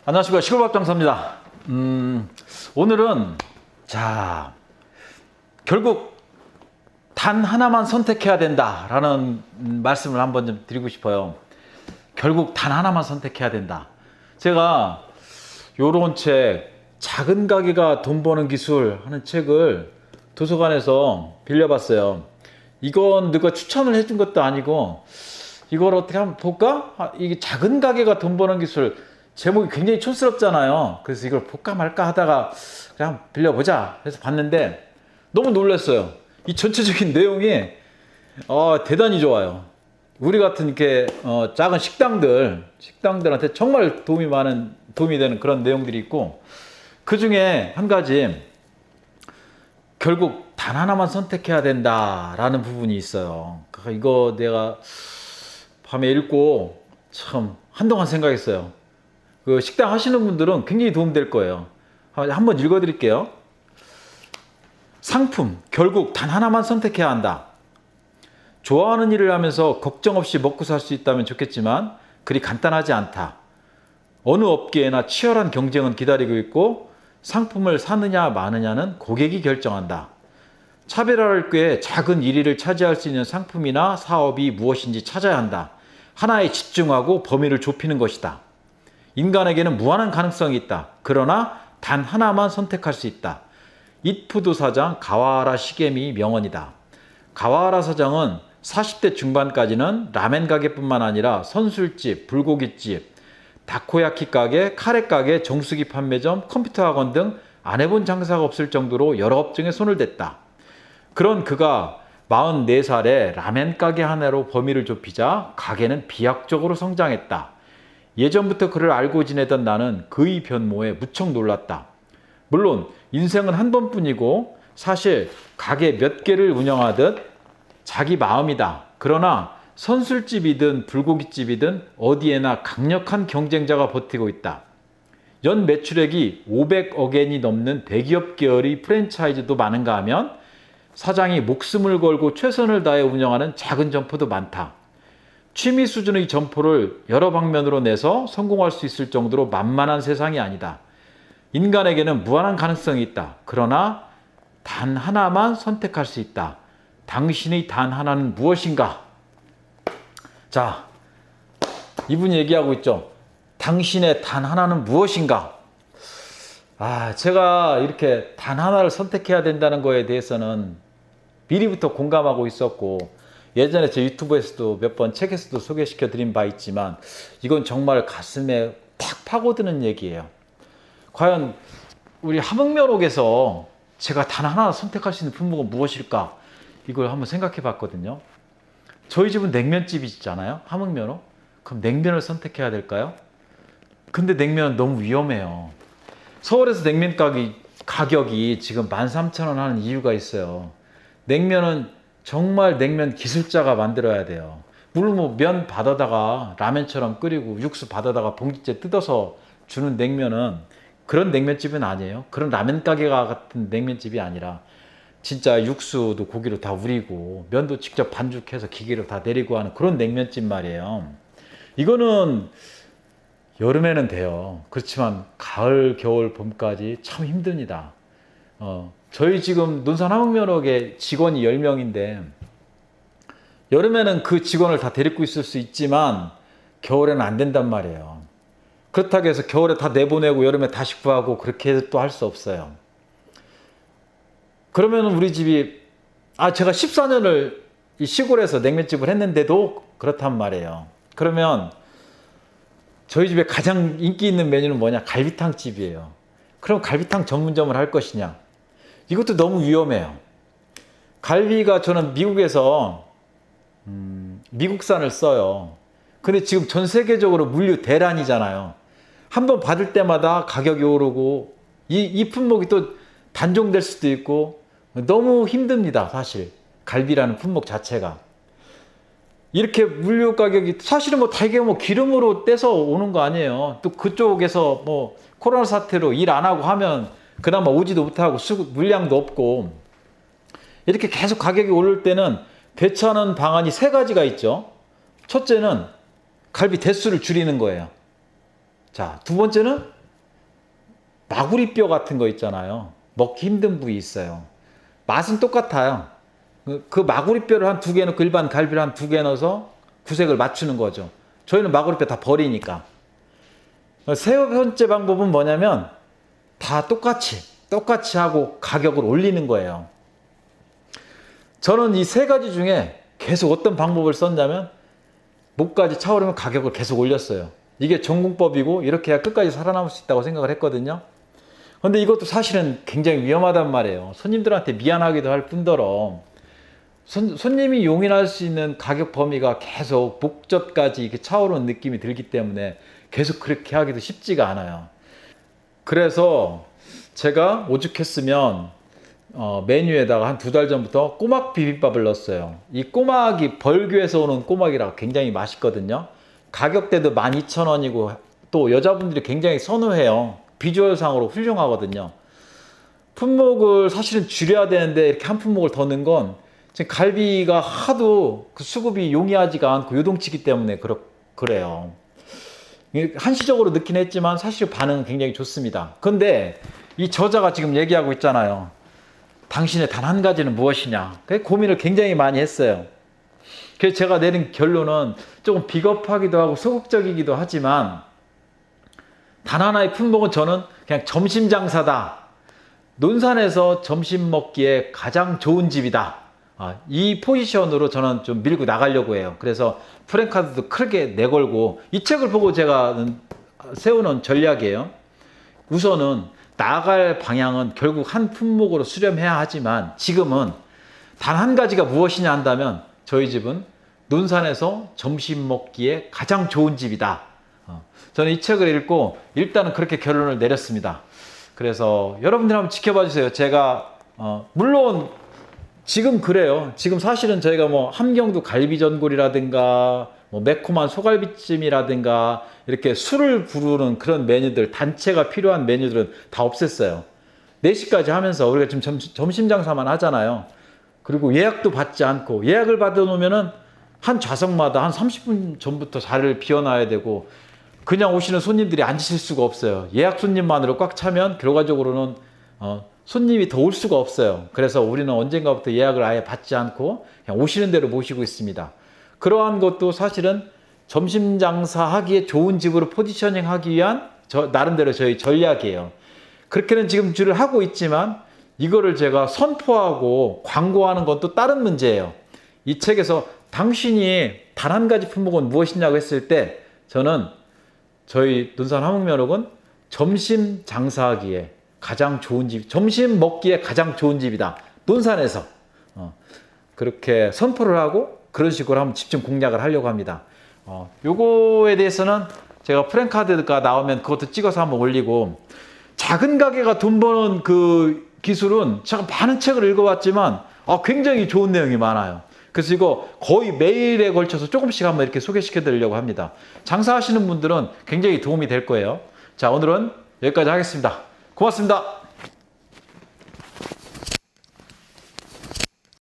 안녕하십니까, 시골밥 장사입니다. 오늘은 결국 단 하나만 선택해야 된다라는 말씀을 한번 좀 드리고 싶어요. 결국 단 하나만 선택해야 된다. 제가 요런 책, 작은 가게가 돈 버는 기술 하는 책을 도서관에서 빌려봤어요. 이건 누가 추천을 해준 것도 아니고, 이걸 어떻게 한번 볼까? 이게 작은 가게가 돈 버는 기술, 제목이 굉장히 촌스럽잖아요. 그래서 이걸 볼까 말까 하다가 그냥 빌려보자 해서 봤는데 너무 놀랐어요. 이 전체적인 내용이 대단히 좋아요. 우리 같은 이렇게 작은 식당들한테 정말 도움이 되는 그런 내용들이 있고, 그 중에 한 가지, 결국 단 하나만 선택해야 된다라는 부분이 있어요. 그러니까 이거 내가 밤에 읽고 참 한동안 생각했어요. 그 식당 하시는 분들은 굉장히 도움될 거예요. 한번 읽어드릴게요. 상품, 결국 단 하나만 선택해야 한다. 좋아하는 일을 하면서 걱정 없이 먹고 살 수 있다면 좋겠지만 그리 간단하지 않다. 어느 업계에나 치열한 경쟁은 기다리고 있고 상품을 사느냐 마느냐는 고객이 결정한다. 차별화를 꾀해 작은 1위를 차지할 수 있는 상품이나 사업이 무엇인지 찾아야 한다. 하나에 집중하고 범위를 좁히는 것이다. 인간에게는 무한한 가능성이 있다. 그러나 단 하나만 선택할 수 있다. 잇푸드 사장 가와하라 시게미 명언이다. 가와하라 사장은 40대 중반까지는 라멘 가게뿐만 아니라 선술집, 불고기집, 다코야키 가게, 카레 가게, 정수기 판매점, 컴퓨터 학원 등 안 해본 장사가 없을 정도로 여러 업종에 손을 댔다. 그런 그가 44살에 라멘 가게 하나로 범위를 좁히자 가게는 비약적으로 성장했다. 예전부터 그를 알고 지내던 나는 그의 변모에 무척 놀랐다. 물론 인생은 한 번뿐이고 사실 가게 몇 개를 운영하듯 자기 마음이다. 그러나 선술집이든 불고기집이든 어디에나 강력한 경쟁자가 버티고 있다. 연 매출액이 500억엔이 넘는 대기업 계열의 프랜차이즈도 많은가 하면 사장이 목숨을 걸고 최선을 다해 운영하는 작은 점포도 많다. 취미 수준의 점포를 여러 방면으로 내서 성공할 수 있을 정도로 만만한 세상이 아니다. 인간에게는 무한한 가능성이 있다. 그러나 단 하나만 선택할 수 있다. 당신의 단 하나는 무엇인가? 자, 이분이 얘기하고 있죠. 당신의 단 하나는 무엇인가? 제가 이렇게 단 하나를 선택해야 된다는 거에 대해서는 미리부터 공감하고 있었고, 예전에 제 유튜브에서도 몇 번 책에서도 소개시켜 드린 바 있지만 이건 정말 가슴에 탁 파고드는 얘기예요. 과연 우리 함흥면옥에서 제가 단 하나 선택할 수 있는 품목은 무엇일까? 이걸 한번 생각해 봤거든요. 저희 집은 냉면집이잖아요. 함흥면옥. 그럼 냉면을 선택해야 될까요? 근데 냉면은 너무 위험해요. 서울에서 냉면 가격이 지금 13,000원 하는 이유가 있어요. 냉면은 정말 냉면 기술자가 만들어야 돼요. 물론 뭐 면 받아다가 라면처럼 끓이고 육수 받아다가 봉지째 뜯어서 주는 냉면은 그런 냉면집은 아니에요. 그런 라면 가게 같은 냉면집이 아니라 진짜 육수도 고기로 다 우리고 면도 직접 반죽해서 기계로 다 내리고 하는 그런 냉면집 말이에요. 이거는 여름에는 돼요. 그렇지만 가을, 겨울, 봄까지 참 힘듭니다. 저희 지금 논산 함흥면옥에 직원이 10명인데 여름에는 그 직원을 다 데리고 있을 수 있지만 겨울에는 안 된단 말이에요. 그렇다고 해서 겨울에 다 내보내고 여름에 다시 구하고 그렇게 또 할 수 없어요. 그러면 우리 집이 제가 14년을 이 시골에서 냉면집을 했는데도 그렇단 말이에요. 그러면 저희 집에 가장 인기 있는 메뉴는 뭐냐? 갈비탕집이에요. 그럼 갈비탕 전문점을 할 것이냐? 이것도 너무 위험해요. 갈비가 저는 미국에서 미국산을 써요. 근데 지금 전 세계적으로 물류 대란이잖아요. 한번 받을 때마다 가격이 오르고 이 품목이 또 단종될 수도 있고 너무 힘듭니다. 사실 갈비라는 품목 자체가. 이렇게 물류 가격이 사실은 뭐 되게 뭐 기름으로 떼서 오는 거 아니에요. 또 그쪽에서 뭐 코로나 사태로 일 안 하고 하면 그나마 오지도 못하고 물량도 없고 이렇게 계속 가격이 오를 때는 대처하는 방안이 3가지가 있죠. 첫째는 갈비 대수를 줄이는 거예요. 자, 두 번째는 마구리뼈 같은 거 있잖아요. 먹기 힘든 부위 있어요. 맛은 똑같아요. 그 마구리뼈를 한 두 개 넣고 일반 갈비를 한 두 개 넣어서 구색을 맞추는 거죠. 저희는 마구리뼈 다 버리니까. 세 번째 방법은 뭐냐면 다 똑같이 하고 가격을 올리는 거예요. 저는 이 세 가지 중에 계속 어떤 방법을 썼냐면 목까지 차오르면 가격을 계속 올렸어요. 이게 전공법이고 이렇게 해야 끝까지 살아남을 수 있다고 생각을 했거든요. 근데 이것도 사실은 굉장히 위험하단 말이에요. 손님들한테 미안하기도 할 뿐더러 손님이 용인할 수 있는 가격 범위가 계속 목젖까지 이렇게 차오르는 느낌이 들기 때문에 계속 그렇게 하기도 쉽지가 않아요. 그래서 제가 오죽했으면 메뉴에다가 한 두 달 전부터 꼬막 비빔밥을 넣었어요. 이 꼬막이 벌교에서 오는 꼬막이라 굉장히 맛있거든요. 가격대도 12,000원이고 또 여자분들이 굉장히 선호해요. 비주얼상으로 훌륭하거든요. 품목을 사실은 줄여야 되는데 이렇게 한 품목을 더 넣은 건 지금 갈비가 하도 그 수급이 용이하지가 않고 요동치기 때문에 그래요. 한시적으로 넣긴 했지만 사실 반응은 굉장히 좋습니다. 근데 이 저자가 지금 얘기하고 있잖아요. 당신의 단 한 가지는 무엇이냐? 고민을 굉장히 많이 했어요. 그래서 제가 내린 결론은 조금 비겁하기도 하고 소극적이기도 하지만 단 하나의 품목은 저는 그냥 점심 장사다. 논산에서 점심 먹기에 가장 좋은 집이다. 이 포지션으로 저는 좀 밀고 나가려고 해요. 그래서 프랜카드도 크게 내걸고 이 책을 보고 제가 세우는 전략이에요. 우선은 나아갈 방향은 결국 한 품목으로 수렴해야 하지만 지금은 단 한 가지가 무엇이냐 한다면 저희 집은 논산에서 점심 먹기에 가장 좋은 집이다. 저는 이 책을 읽고 일단은 그렇게 결론을 내렸습니다. 그래서 여러분들 한번 지켜봐 주세요. 제가 물론 지금 그래요. 지금 사실은 저희가 뭐 함경도 갈비전골이라든가 뭐 매콤한 소갈비찜이라든가 이렇게 술을 부르는 그런 메뉴들, 단체가 필요한 메뉴들은 다 없앴어요. 4시까지 하면서 우리가 지금 점심 장사만 하잖아요. 그리고 예약도 받지 않고 예약을 받아 놓으면은 한 좌석마다 한 30분 전부터 자리를 비워놔야 되고 그냥 오시는 손님들이 앉으실 수가 없어요. 예약 손님만으로 꽉 차면 결과적으로는 손님이 더 올 수가 없어요. 그래서 우리는 언젠가부터 예약을 아예 받지 않고 그냥 오시는 대로 모시고 있습니다. 그러한 것도 사실은 점심 장사하기에 좋은 집으로 포지셔닝 하기 위한 나름대로 저희 전략이에요. 그렇게는 지금 줄을 하고 있지만 이거를 제가 선포하고 광고하는 건 또 다른 문제예요. 이 책에서 당신이 단 한 가지 품목은 무엇이냐고 했을 때 저는 저희 논산 화목면옥은 점심 장사하기에 가장 좋은 집, 점심 먹기에 가장 좋은 집이다. 논산에서 그렇게 선포를 하고 그런 식으로 한번 집중 공략을 하려고 합니다. 요거에 대해서는 제가 프랜카드가 나오면 그것도 찍어서 한번 올리고 작은 가게가 돈 버는 그 기술은 제가 많은 책을 읽어봤지만 굉장히 좋은 내용이 많아요. 그래서 이거 거의 매일에 걸쳐서 조금씩 한번 이렇게 소개시켜 드리려고 합니다. 장사하시는 분들은 굉장히 도움이 될 거예요. 자, 오늘은 여기까지 하겠습니다. 고맙습니다.